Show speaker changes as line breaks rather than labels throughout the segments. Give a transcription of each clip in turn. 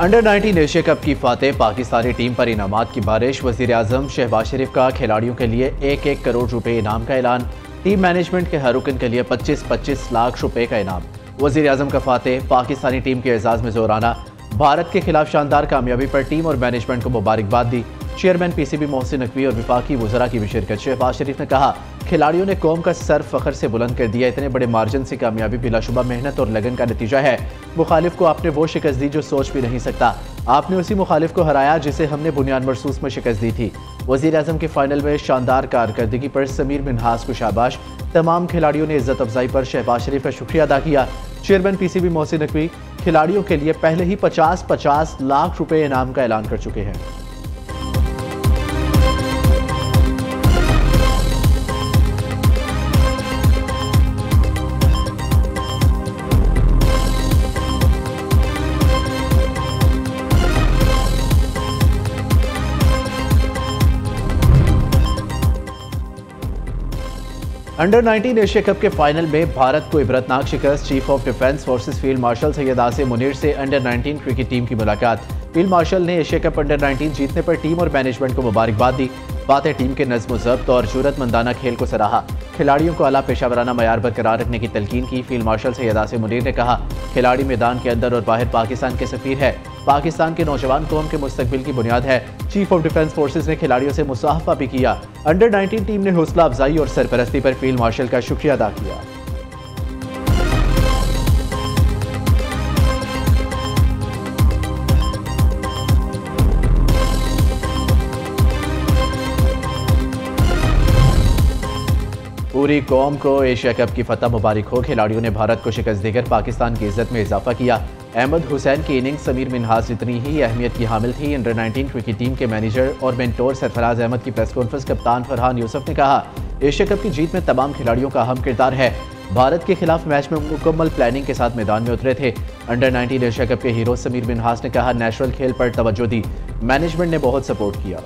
Under 19 Asia cup की Fateh Pakistani team पर इनामात की बारिश। वजीर आजम शहबाज शरीफ का खिलाड़ियों के लिए 1-1 करोड़ रुपए इनाम का ऐलान। टीम मैनेजमेंट के हर रुकन के लिए 25-25 लाख रुपए का इनाम। वजीर आजम का फातेह पाकिस्तानी टीम के एजाज में जोराना। भारत के खिलाफ शानदार कामयाबी पर टीम और मैनेजमेंट को मुबारकबाद दी। चेयरमैन पीसीबी मोहसिन नकवी और विफाकी वज़रा की भी शिरकत। शहबाज शरीफ ने कहा, खिलाड़ियों ने कौम का सर फखर से बुलंद कर दिया। इतने बड़े मार्जिन से कामयाबी बिलाशुबा मेहनत और लगन का नतीजा है। मुखालिफ को आपने वो शिकस्त दी जो सोच भी नहीं सकता। आपने उसी मुखालिफ को हराया जिसे हमने बुनियाद मरसूस में शिकस्त दी थी। वज़ीर आज़म के फाइनल में शानदार कारकर्दगी पर समीर मिन्हास को शाबाश। तमाम खिलाड़ियों ने इज्जत अफजाई पर शहबाज शरीफ का शुक्रिया अदा किया। चेयरमैन पीसीबी मोहसिन नकवी खिलाड़ियों के लिए पहले ही 50-50 लाख रुपए इनाम का ऐलान कर चुके हैं। अंडर 19 एशिया कप के फाइनल में भारत को इबरतनाक शिकस्त। Chief of defence forces field marshal Syed Asim Munir से अंडर 19 क्रिकेट टीम की मुलाकात। फील्ड मार्शल ने एशिया कप अंडर 19 जीतने पर टीम और मैनेजमेंट को मुबारकबाद दी। फातेह टीम के नज़्म ज़ब्त और जुर्रतमंदाना खेल को सराहा। खिलाड़ियों को आला पेशावराना मयार बरकरार रखने की तलकीन की। फील्ड मार्शल सैयद आसिम मुनीर ने कहा, खिलाड़ी मैदान के अंदर और बाहर पाकिस्तान के सफीर है। पाकिस्तान के नौजवान कौम के मुस्तकबिल की बुनियाद है। चीफ ऑफ डिफेंस फोर्सेस ने खिलाड़ियों से मुसाफा भी किया। अंडर 19 टीम ने हौसला अफजाई और सरपरस्ती पर फील्ड मार्शल का शुक्रिया अदा किया। पूरी कौम को एशिया कप की फतह मुबारक हो। खिलाड़ियों ने भारत को शिकस्त देकर पाकिस्तान की इज्जत में इजाफा किया। अहमद हुसैन की इनिंग्स समीर मिन्हास जितनी ही अहमियत की हामिल थी। अंडर 19 क्रिकेट टीम के मैनेजर और मेंटोर सरफराज अहमद की प्रेस कॉन्फ्रेंस कप्तान फरहान यूसुफ ने कहा, एशिया कप की जीत में तमाम खिलाड़ियों का अहम किरदार है। भारत के खिलाफ मैच में मुकम्मल प्लानिंग के साथ मैदान में उतरे थे। अंडर 19 एशिया कप के हीरो समीर मिन्हास ने कहा, नेचुरल खेल पर तवज्जो दी। मैनेजमेंट ने बहुत सपोर्ट किया।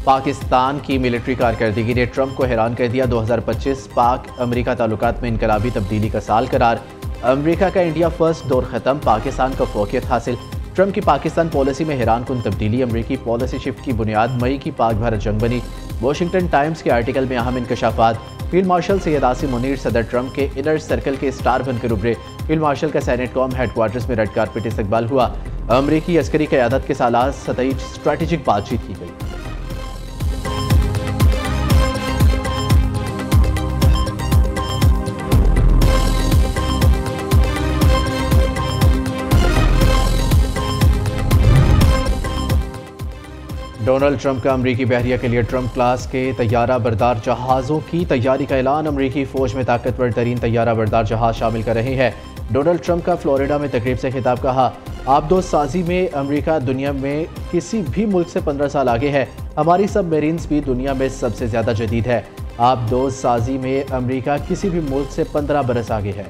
पाकिस्तान की मिलिट्री कारकर्दगी ने ट्रंप को हैरान कर दिया। 2025 पाक अमेरिका ताल्लुकात में इनकलाबी तब्दीली का साल करार। अमेरिका का इंडिया फर्स्ट दौर खत्म, पाकिस्तान को फोकियत हासिल। ट्रंप की पाकिस्तान पॉलिसी में हैरान कुन तब्दीली। अमेरिकी पॉलिसी शिफ्ट की बुनियाद मई की पाक भारत जंग बनी। वॉशिंगटन टाइम्स के आर्टिकल में अहम इंकशाफात। फील्ड मार्शल सैयद आसिम मुनीर सदर ट्रंप के इनर सर्कल के स्टार बनकर उभरे। फील्ड मार्शल का सेनेट कॉम हेडक्वार्टर्स में रेड कारपेट इस्तकबाल हुआ। अमेरिकी अस्करी क़यादत के सालात सतही स्ट्रैटेजिक बातचीत की गई। डोनाल्ड ट्रंप का अमरीकी बहरिया के लिए ट्रंप क्लास के तैयारा बरदार जहाज़ों की तैयारी का ऐलान। अमरीकी फ़ौज में ताकतवर तरीन तैयारा बरदार जहाज़ शामिल कर रहे हैं। डोनाल्ड ट्रंप का फ्लोरिडा में तकरीब से खिताब। कहा, आबदोज़ साजी में अमरीका दुनिया में किसी भी मुल्क से 15 साल आगे है। हमारी सब मेरीन्स भी दुनिया में सबसे ज़्यादा जदीद है। आबदोज़ साजी में अमरीका किसी भी मुल्क से 15 बरस आगे है।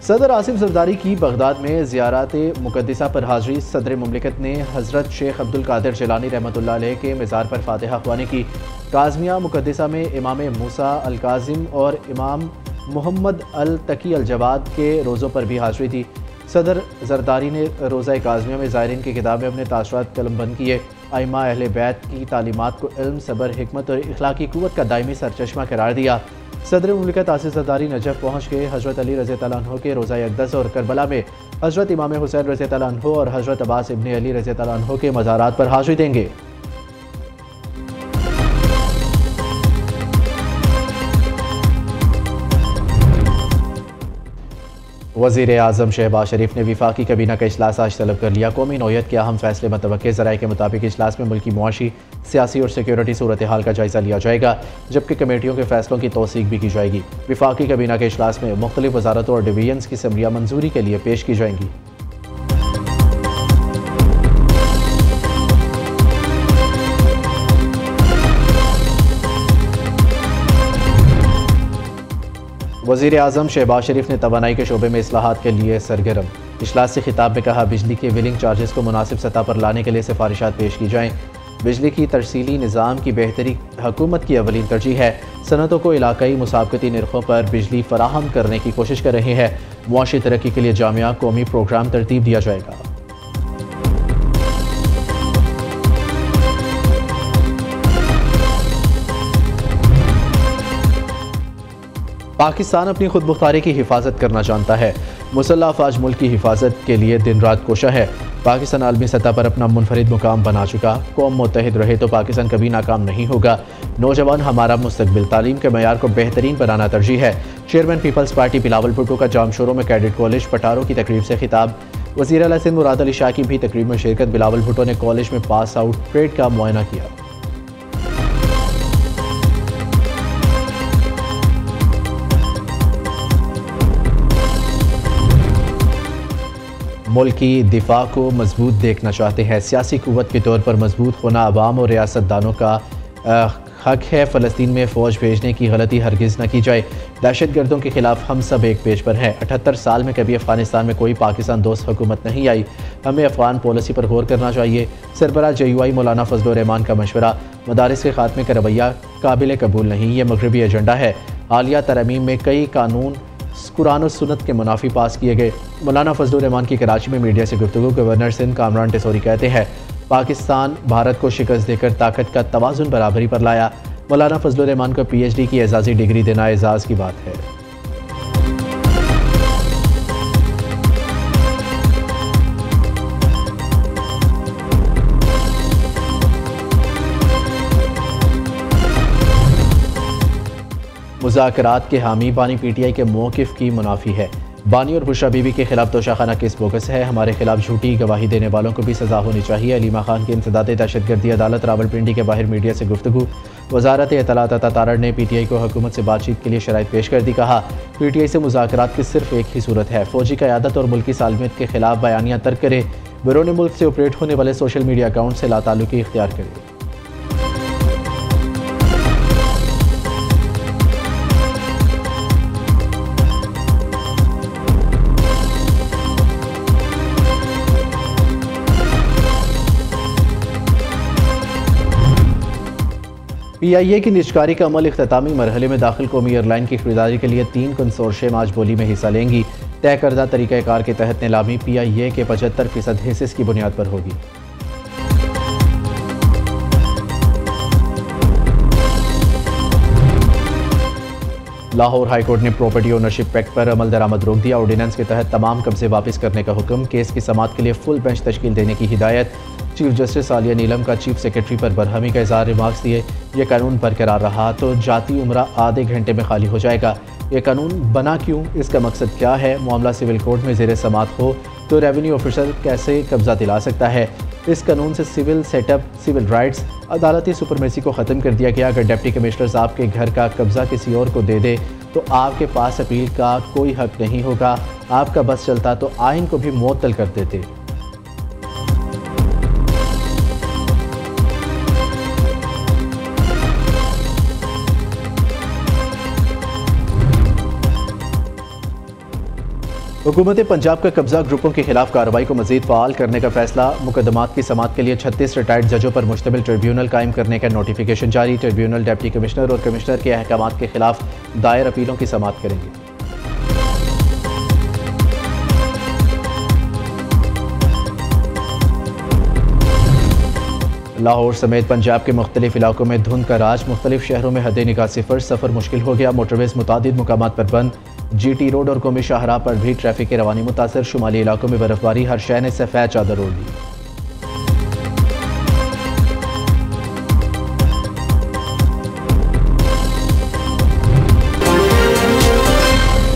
सदर आसिफ जरदारी की बगदाद में ज़ियारत मुक़द्दिसा पर हाज़री। सदर मुमलिकत ने हज़रत शेख अब्दुल कादिर जिलानी रहमतुल्लाह अलैह के मज़ार पर फातिहा ख्वानी की। काज़मिया मुक़द्दिसा में इमाम मूसा अल काज़िम और इमाम मोहम्मद अल तकी अल जवाद के रोज़ों पर भी हाज़री थी। सदर जरदारी ने रोज़ा काज़मिया में ज़ायरीन की किताब में अपने तासुरात कलमबंद किए। आइमा अहले बैत की तालीमात को इल्म, सब्र, हिकमत और इखलाकी क़ुव्वत का दायमी सरचश्मा करार दिया। सदर मुमलिकत आसिफ जरदारी नजफ़ पहुँच के हज़रत अली रज़ी अल्लाह अन्हु के रोज़ा अक़दस और करबला में हज़रत इमाम हुसैन रज़ी अल्लाह अन्हु और हज़रत अब्बास इब्न अली रज़ी अल्लाह अन्हु के मज़ारात पर हाज़री देंगे। वज़ीर आज़म शहबाज शरीफ ने विफाकी kabीना का इजलास आज तलब कर लिया। कौमी नौयत के अहम फैसले मतवक्के ज़राए के मुताबिक इजलास में मुल्की मुआशी, सियासी और सिक्योरिटी सूरत हाल का जायज़ा लिया जाएगा, जबकि कमेटियों के फैसलों की तौसीक भी की जाएगी। विफाकी kabीना के इजलास में मुख्तलिफ वज़ारतों और डिवीजन्स की असम्बलियाँ मंजूरी के लिए पेश की जाएंगी। वज़ीर आज़म शहबाज शरीफ ने तवानाई के शोबे में इस्लाहात के लिए सरगर्म। इजलास से खिताब में कहा, बिजली के विलिंग चार्जेस को मुनासिब सतह पर लाने के लिए सिफारिशात पेश की जाएँ। बिजली की तरसीली निज़ाम की बेहतरी हुकूमत की अवलीन तरजीह है। सनतों को इलाकाई मुसाबकती निर्खों पर बिजली फराहम करने की कोशिश कर रही है। मुआशी तरक्की के लिए जामिया कौमी प्रोग्राम तरतीब दिया जाएगा। पाकिस्तान अपनी खुद मुख्तारी की हिफाजत करना जानता है। मुसल्लह अफवाज मुल्क की हिफाजत के लिए दिन रात कोशा है। पाकिस्तान आलमी सतह पर अपना मुनफरिद मुकाम बना चुका। कौम मुत्तहिद रहे तो पाकिस्तान कभी नाकाम नहीं होगा। नौजवान हमारा मुस्तकबिल, तालीम के मयार को बेहतरीन बनाना तरजीह है। चेयरमैन पीपल्स पार्टी बिलावल भुट्टो का जामशोरों में कैडेट कॉलेज पटारों की तकरीब से खिताब। वज़ीर आला सिंध मुराद अली शाह की भी तकरीब में शिरकत। बिलावल भुट्टो ने कॉलेज में पास आउट ट्रेड का मुआयना किया। मुल्क की दिफा को मजबूत देखना चाहते हैं। सियासी कुव्वत के तौर पर मजबूत होना अवाम और रियासतदानों का हक है। फ़लस्तीन में फ़ौज भेजने की गलती हरगिज़ न की जाए। दहशतगर्दों के खिलाफ हम सब एक पेज पर हैं। 78 साल में कभी अफगानिस्तान में कोई पाकिस्तान दोस्त हुकूमत नहीं आई। हमें अफगान पॉलिसी पर गौर करना चाहिए। सरबराह JUI मौलाना फजल रहमान का मशवरा। मदारिस के खात्मे का रवैया काबिल कबूल नहीं, ये मगरबी एजेंडा है। हालिया तरमीम में कई कानून कुरान और सुन्नत के मुनाफी पास किए गए। मौलाना फजल रहमान की कराची में मीडिया से गुफ्तगू। गवर्नर सिंध कामरान टेसोरी कहते हैं, पाकिस्तान भारत को शिकस्त देकर ताकत का तवाज़ुन बराबरी पर लाया। मौलाना फजल रहमान को PhD की एजाज़ी डिग्री देना एजाज़ की बात है। मुज़ाकरात के हामी बानी PTI के मौक़िफ़ की मुनाफी है। बानी और बुशरा बीबी के खिलाफ तोशाखाना केस बोगस है। हमारे खिलाफ झूठी गवाही देने वालों को भी सज़ा होनी चाहिए। अलीमा खान की इंसदाद दहशतगर्दी अदालत रावलपिंडी के बाहर मीडिया से गुफ्तगू। वज़ारत इत्तलात अता तारड़ ने PTI को हुकूमत से बातचीत के लिए शराइत पेश कर दी। कहा, PTI से मुज़ाकरात की सिर्फ एक ही सूरत है, फ़ौजी क़यादत और मुल्की सालमियत के खिलाफ बयानियाँ तर्क करे। बैरून मुल्क से ऑपरेट होने वाले सोशल मीडिया अकाउंट से लाताल्लुकी इख्तियार करे। PIA की निजकारी का अमल इख्तितामी मरहले में दाखिल। कौमी एयरलाइन की खरीदारी के लिए 3 कंसोर्शियम आज बोली में हिस्सा लेंगी। तय करदा तरीक़ाकार के तहत नीलामी PIA के 75% हिस्से की बुनियाद पर होगी। लाहौर हाईकोर्ट ने प्रॉपर्टी ओनरशिप एक्ट पर अमल दरामद रोक दिया। ऑर्डिनेंस के तहत तमाम कब्जे वापस करने का हुक्म। केस की समाअत के लिए फुल बेंच तश्कील देने की हिदायत। चीफ जस्टिस आलिया नीलम का चीफ सेक्रेटरी पर बरहमी का इज़हार। रिमार्क्स दिए, यह कानून बरकरार रहा तो जाती उम्रा आधे घंटे में खाली हो जाएगा। यह कानून बना क्यों, इसका मकसद क्या है? मामला सिविल कोर्ट में ज़ेरे समाअत हो तो रेवेन्यू ऑफिसर कैसे कब्जा दिला सकता है? इस कानून से सिविल सेटअप, सिविल राइट्स, अदालती सुपरमेसी को ख़त्म कर दिया गया। अगर डिप्टी कमिश्नर्स आपके घर का कब्जा किसी और को दे दे तो आपके पास अपील का कोई हक नहीं होगा। आपका बस चलता तो आइन को भी मुअत्तल कर देते। हुकूमत पंजाब का कब्जा ग्रुपों के खिलाफ कार्रवाई को मजीद फ़ाल करने का फैसला। मुकदमात की समाअत के लिए 36 रिटायर्ड जजों पर मुश्तमिल ट्रिब्यूनल कायम करने का नोटिफिकेशन जारी। ट्रिब्यूनल डिप्टी कमिश्नर और कमिश्नर के अहकामात के खिलाफ दायर अपीलों की समाअत करेंगे। लाहौर समेत पंजाब के मुख्तलिफ इलाकों में धुंध का राज। मुख्तलिफ शहरों में हद निगाह सिफर, सफ़र मुश्किल हो गया। मोटरवेज मुतादिद मुकामात पर बंद। GT रोड और कौमी शाहराह पर भी ट्रैफिक की रवानी मुतासर। शुमाली इलाकों में बर्फबारी, हर शहर ने सफ़ेद चादर ओढ़ ली।